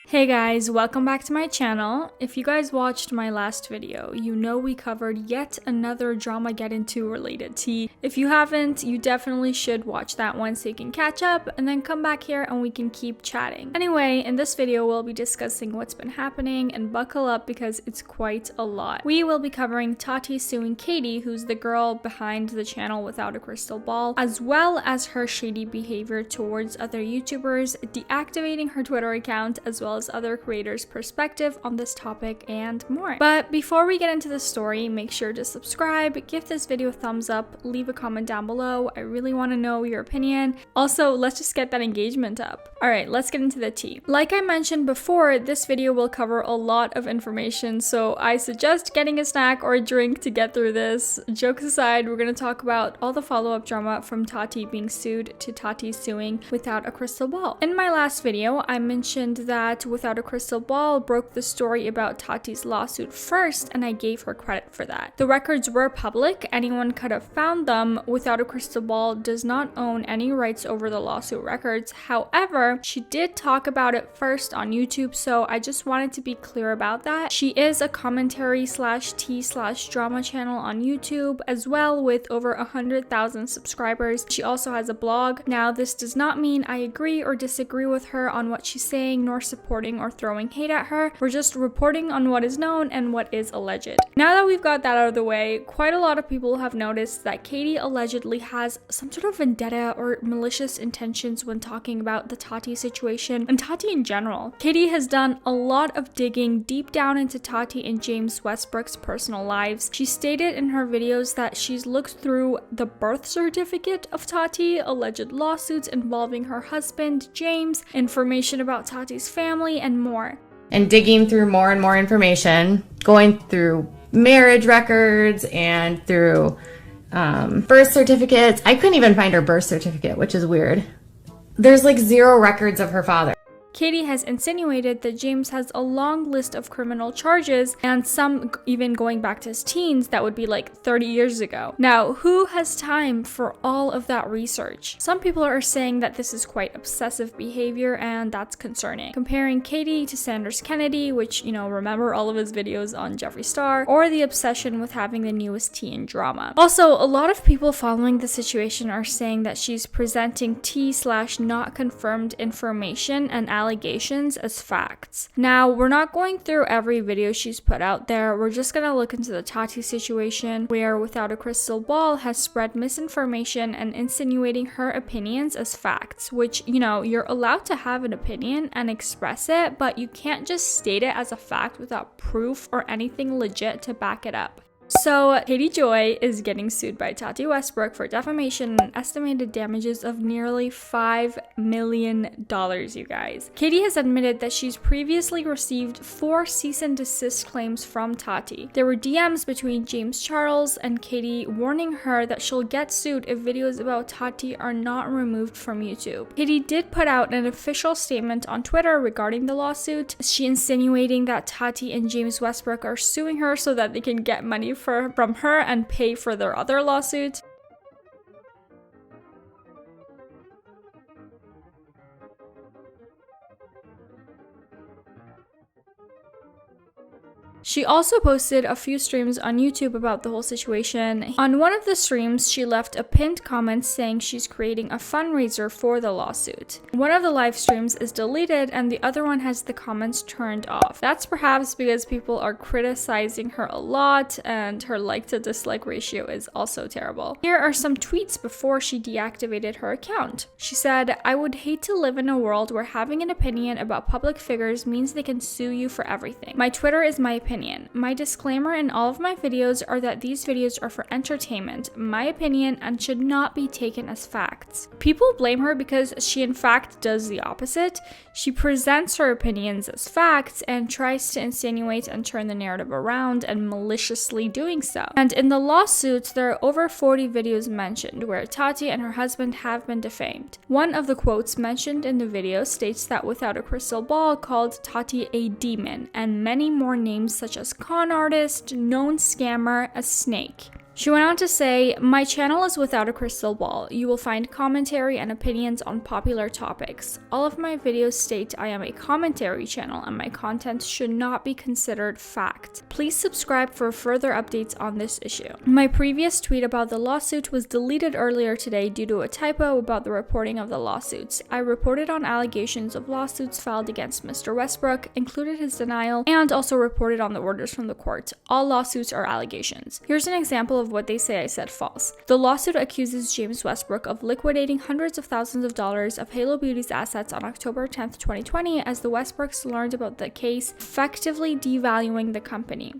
Hey guys, welcome back to my channel. If you guys watched my last video, you know we covered yet another drama get into related tea. If you haven't, you definitely should watch that one so you can catch up and then come back here and we can keep chatting. Anyway, in this video we'll be discussing what's been happening, and buckle up because it's quite a lot. We will be covering Tati suing Katie, who's the girl behind the channel Without a Crystal Ball, as well as her shady behavior towards other YouTubers, deactivating her Twitter account, as well as other creators' perspective on this topic and more. But before we get into the story, make sure to subscribe, give this video a thumbs up, leave a comment down below. I really want to know your opinion. Also, let's just get that engagement up. Alright, let's get into the tea. Like I mentioned before, this video will cover a lot of information, so I suggest getting a snack or a drink to get through this. Jokes aside, we're going to talk about all the follow-up drama from Tati being sued to Tati suing Without a Crystal Ball. In my last video, I mentioned that Without a Crystal Ball broke the story about Tati's lawsuit first, and I gave her credit for that. The records were public, anyone could have found them. Without a Crystal Ball does not own any rights over the lawsuit records. However, she did talk about it first on YouTube, so I just wanted to be clear about that. She is a commentary slash tea slash drama channel on YouTube as well, with over 100,000 subscribers. She also has a blog. Now, this does not mean I agree or disagree with her on what she's saying, nor supporting or throwing hate at her. We're just reporting on what is known and what is alleged. Now that we've got that out of the way, quite a lot of people have noticed that Katie allegedly has some sort of vendetta or malicious intentions when talking about the Tati situation and Tati in general. Katie has done a lot of digging deep down into Tati and James Westbrook's personal lives. She stated in her videos that she's looked through the birth certificate of Tati, alleged lawsuits involving her husband, James, information about Tati's family, and more. And digging through more and more information, going through marriage records and through birth certificates. I couldn't even find her birth certificate, which is weird. There's like zero records of her father. Katie has insinuated that James has a long list of criminal charges, and some even going back to his teens that would be like 30 years ago. Now, who has time for all of that research? Some people are saying that this is quite obsessive behavior, and that's concerning. Comparing Katie to Sanders Kennedy, which, you know, remember all of his videos on Jeffree Star, or the obsession with having the newest tea in drama. Also, a lot of people following the situation are saying that she's presenting tea/not confirmed information and allegations as facts. Now, we're not going through every video she's put out there. We're just gonna look into the Tati situation, where Without a Crystal Ball has spread misinformation and insinuating her opinions as facts, which, you know, you're allowed to have an opinion and express it, but you can't just state it as a fact without proof or anything legit to back it up. So, Katie Joy is getting sued by Tati Westbrook for defamation and estimated damages of nearly $5 million, you guys. Katie has admitted that she's previously received 4 cease and desist claims from Tati. There were DMs between James Charles and Katie warning her that she'll get sued if videos about Tati are not removed from YouTube. Katie did put out an official statement on Twitter regarding the lawsuit. She insinuating that Tati and James Westbrook are suing her so that they can get money from her and pay for their other lawsuit. She also posted a few streams on YouTube about the whole situation. On one of the streams, she left a pinned comment saying she's creating a fundraiser for the lawsuit. One of the live streams is deleted and the other one has the comments turned off. That's perhaps because people are criticizing her a lot, and her like to dislike ratio is also terrible. Here are some tweets before she deactivated her account. She said, "I would hate to live in a world where having an opinion about public figures means they can sue you for everything. My Twitter is my opinion. My disclaimer in all of my videos are that these videos are for entertainment, my opinion, and should not be taken as facts." People blame her because she in fact does the opposite. She presents her opinions as facts and tries to insinuate and turn the narrative around, and maliciously doing so. And in the lawsuits, there are over 40 videos mentioned where Tati and her husband have been defamed. One of the quotes mentioned in the video states that Without a Crystal Ball called Tati a demon, and many more names such as con artist, known scammer, a snake. She went on to say, "My channel is without a crystal ball. You will find commentary and opinions on popular topics. All of my videos state I am a commentary channel and my content should not be considered fact. Please subscribe for further updates on this issue." My previous tweet about the lawsuit was deleted earlier today due to a typo about the reporting of the lawsuits. I reported on allegations of lawsuits filed against Mr. Westbrook, included his denial, and also reported on the orders from the court. All lawsuits are allegations. Here's an example of what they say I said false. The lawsuit accuses James Westbrook of liquidating hundreds of thousands of dollars of Halo Beauty's assets on October 10th, 2020, as the Westbrooks learned about the case, effectively devaluing the company.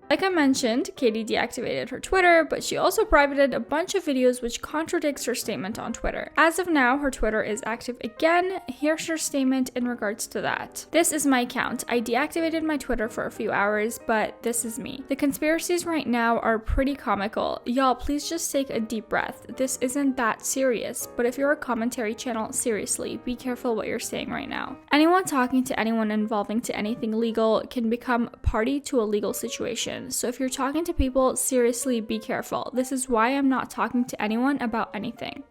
Like I mentioned, Katie deactivated her Twitter, but she also privated a bunch of videos which contradicts her statement on Twitter. As of now, her Twitter is active again. Here's her statement in regards to that. "This is my account. I deactivated my Twitter for a few hours, but this is me. The conspiracies right now are pretty comical. Y'all, please just take a deep breath. This isn't that serious, but if you're a commentary channel, seriously, be careful what you're saying right now. Anyone talking to anyone involving to anything legal can become party to a legal situation. So if you're talking to people, seriously be careful. This is why I'm not talking to anyone about anything."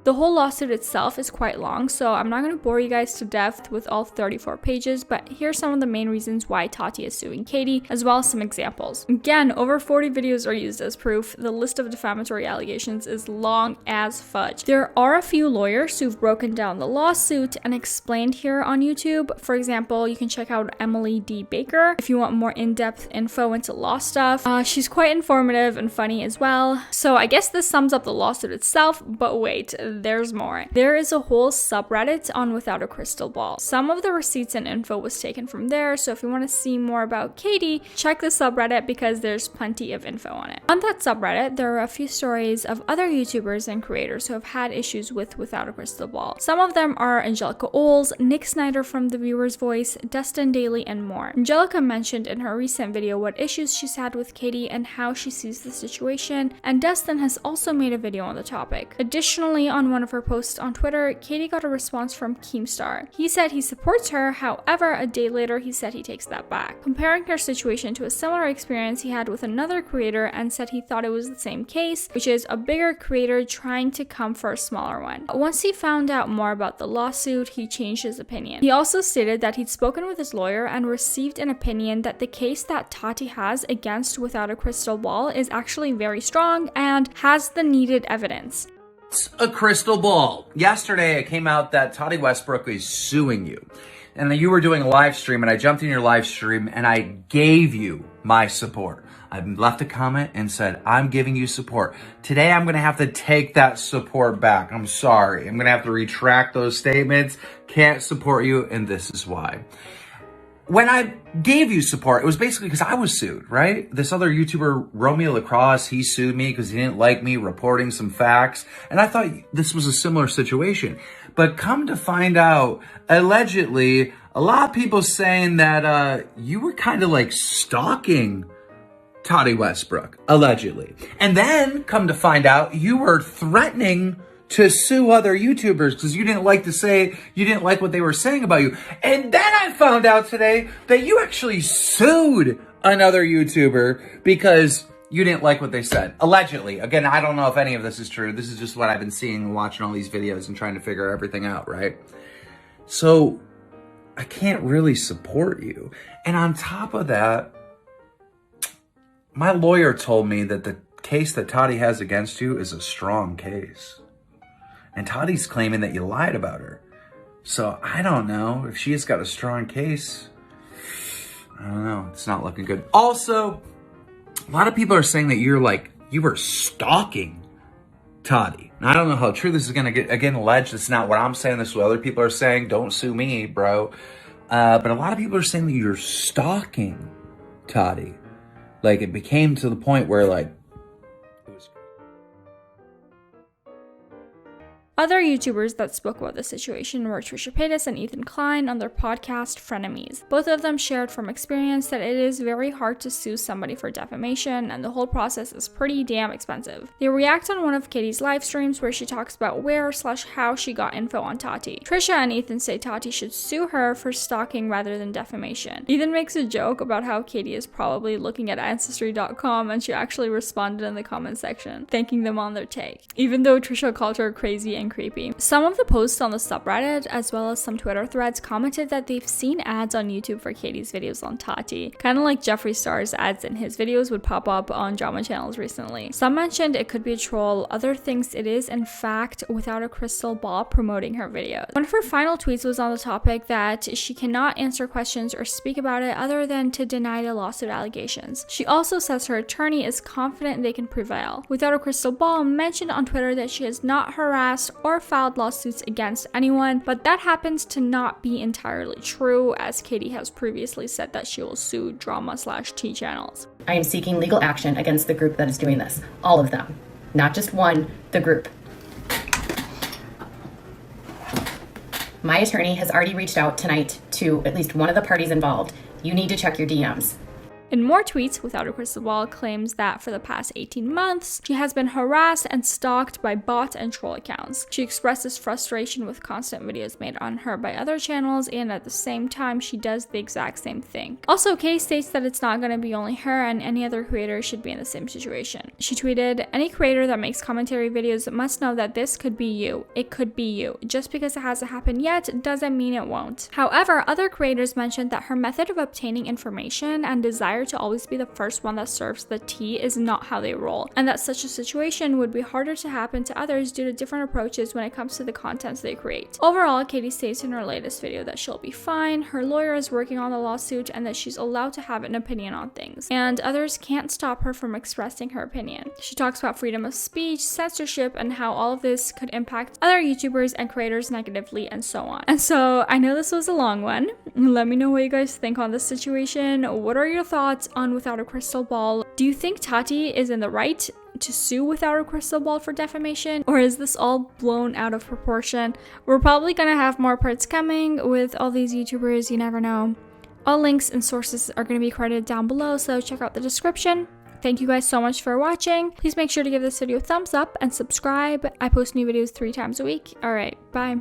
The whole lawsuit itself is quite long, so I'm not going to bore you guys to death with all 34 pages, but here's some of the main reasons why Tati is suing Katie, as well as some examples. Again, over 40 videos are used as proof. The list of defamatory allegations is long as fudge. There are a few lawyers who've broken down the lawsuit and explained here on YouTube. For example, you can check out Emily D. Baker if you want more in-depth info into law stuff. She's quite informative and funny as well. So I guess this sums up the lawsuit itself, but wait, there's more. There is a whole subreddit on Without a Crystal Ball. Some of the receipts and info was taken from there, so if you want to see more about Katie, check the subreddit because there's plenty of info on it. On that subreddit, there are a few stories of other YouTubers and creators who have had issues with Without a Crystal Ball. Some of them are Angelica Oles, Nick Snyder from The Viewer's Voice, Dustin Daly, and more. Angelica mentioned in her recent video what issues she's had with Katie and how she sees the situation, and Dustin has also made a video on the topic. Additionally, on one of her posts on Twitter, Katie got a response from Keemstar. He said he supports her, however, a day later he said he takes that back, comparing her situation to a similar experience he had with another creator and said he thought it was the same case, which is a bigger creator trying to come for a smaller one. Once he found out more about the lawsuit, he changed his opinion. He also stated that he'd spoken with his lawyer and received an opinion that the case that Tati has against Without a Crystal Ball is actually very strong and has the needed evidence. A crystal ball. Yesterday, it came out that Tati Westbrook is suing you. And you were doing a live stream, and I jumped in your live stream, and I gave you my support. I left a comment and said, I'm giving you support. Today, I'm going to have to take that support back. I'm sorry. I'm going to have to retract those statements. Can't support you, and this is why. When I gave you support, it was basically because I was sued, right? This other YouTuber, Romeo Lacrosse, he sued me because he didn't like me reporting some facts. And I thought this was a similar situation. But come to find out, allegedly, a lot of people saying that you were kind of like stalking Tati Westbrook, allegedly. And then come to find out, you were threatening to sue other YouTubers because you didn't like what they were saying about you. And then I found out today that you actually sued another YouTuber because you didn't like what they said. Allegedly. Again, I don't know if any of this is true. This is just what I've been seeing and watching all these videos and trying to figure everything out, right? So I can't really support you. And on top of that, my lawyer told me that the case that Tati has against you is a strong case. And Tati's claiming that you lied about her. So I don't know if she has got a strong case. I don't know. It's not looking good. Also, a lot of people are saying that you were stalking Tati. Now, I don't know how true this is going to get, again, alleged. It's not what I'm saying. This is what other people are saying. Don't sue me, bro. But a lot of people are saying that you're stalking Tati. Like, it became to the point where, like, Other YouTubers that spoke about the situation were Trisha Paytas and Ethan Klein on their podcast Frenemies. Both of them shared from experience that it is very hard to sue somebody for defamation, and the whole process is pretty damn expensive. They react on one of Katie's live streams where she talks about where/how she got info on Tati. Trisha and Ethan say Tati should sue her for stalking rather than defamation. Ethan makes a joke about how Katie is probably looking at Ancestry.com, and she actually responded in the comment section, thanking them on their take, even though Trisha called her crazy and creepy. Some of the posts on the subreddit, as well as some Twitter threads, commented that they've seen ads on YouTube for Katie's videos on Tati, kind of like Jeffree Star's ads in his videos would pop up on drama channels recently. Some mentioned it could be a troll, other thinks it is in fact Without a Crystal Ball promoting her videos. One of her final tweets was on the topic that she cannot answer questions or speak about it other than to deny the lawsuit allegations. She also says her attorney is confident they can prevail. Without a Crystal Ball mentioned on Twitter that she has not harassed or filed lawsuits against anyone, but that happens to not be entirely true, as Katie has previously said that she will sue drama/tea channels. I am seeking legal action against the group that is doing this. All of them. Not just one, the group. My attorney has already reached out tonight to at least one of the parties involved. You need to check your DMs. In more tweets, Without a Crystal Ball claims that for the past 18 months, she has been harassed and stalked by bot and troll accounts. She expresses frustration with constant videos made on her by other channels, and at the same time, she does the exact same thing. Also, Katie states that it's not going to be only her, and any other creator should be in the same situation. She tweeted, "Any creator that makes commentary videos must know that this could be you. It could be you. Just because it hasn't happened yet doesn't mean it won't." However, other creators mentioned that her method of obtaining information and desire to always be the first one that serves the tea is not how they roll, and that such a situation would be harder to happen to others due to different approaches when it comes to the contents they create. Overall, Katie states in her latest video that she'll be fine, her lawyer is working on the lawsuit, and that she's allowed to have an opinion on things, and others can't stop her from expressing her opinion. She talks about freedom of speech, censorship, and how all of this could impact other YouTubers and creators negatively, and so on. And so, I know this was a long one. Let me know what you guys think on this situation. What are your thoughts on Without a Crystal Ball? Do you think Tati is in the right to sue Without a Crystal Ball for defamation, or is this all blown out of proportion? We're probably gonna have more parts coming with all these YouTubers, you never know. All links and sources are gonna be credited down below, so check out the description. Thank you guys so much for watching. Please make sure to give this video a thumbs up and subscribe. I post new videos 3 times a week. Alright, bye.